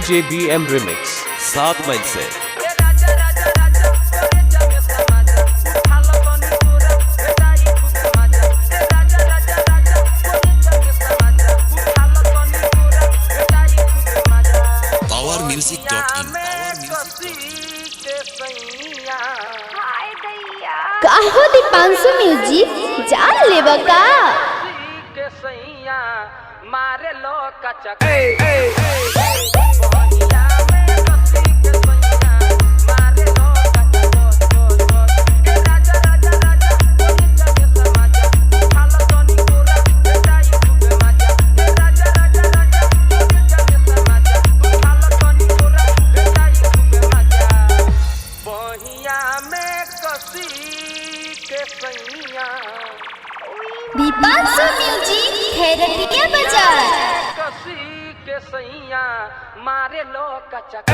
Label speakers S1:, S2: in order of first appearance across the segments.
S1: DJBM Remix 7 माइल से
S2: काहो दीपांशु म्यूजिक जान लेबा का
S3: के सैया मारे लो कचक
S2: दीपांशु म्यूजिक खैरतिया बाजार
S3: कसी के सैया मारे लो कचक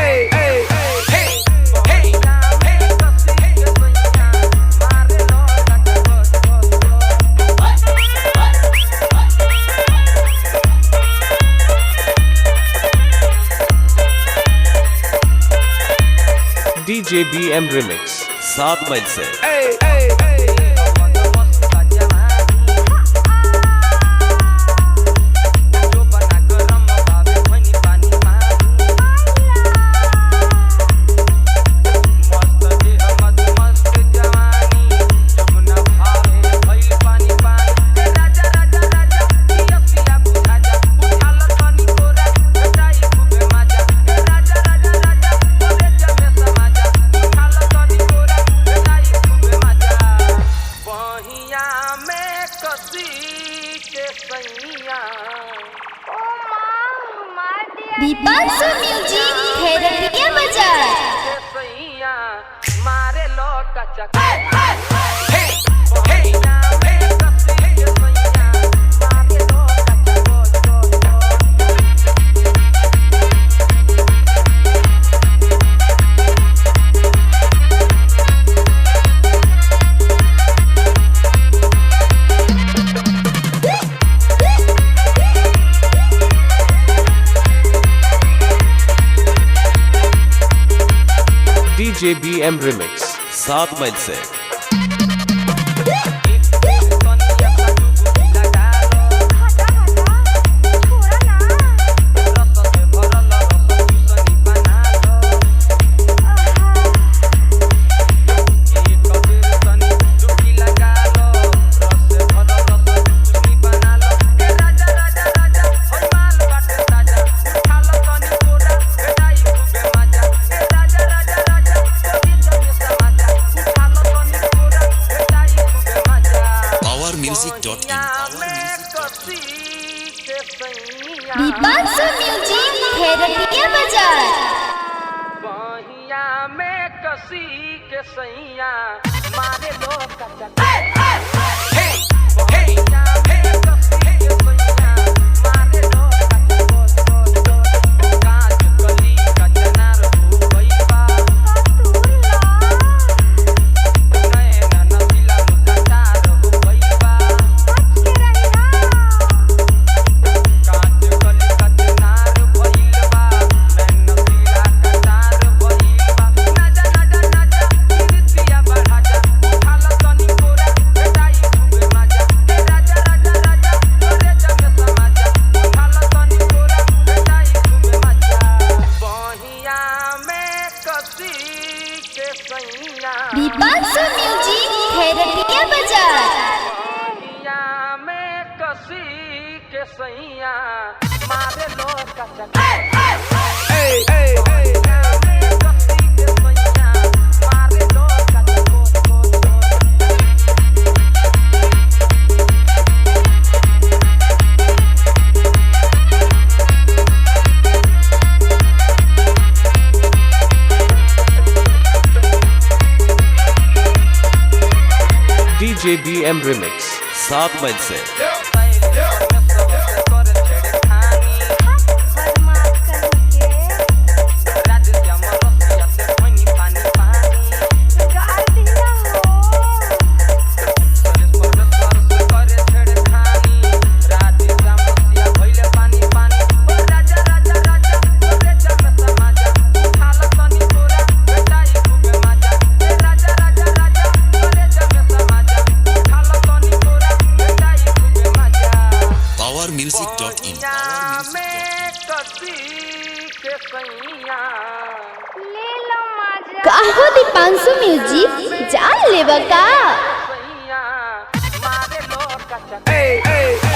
S1: DJBM Remix 7 माइल से
S2: दीपांशु म्यूजिक खैरतिया बाजार
S3: सैया मारे लो कचक
S1: DJBM Remix 7 माइल से
S2: दीपांशु म्यूजिक खैरतिया बाजार
S3: बहिया में कसी के सैया मारे लो कचक
S2: दीपांशु म्यूजिक खैरतिया बाजार
S3: में कसी के सैया मारे लो कचक
S1: DJBM Remix 7 माइल से
S4: powermusic.in
S3: में कदी के सैया
S2: काहो दीपांशु म्यूजिक जान लेबा का
S3: सैया मारे लोग का चक्कर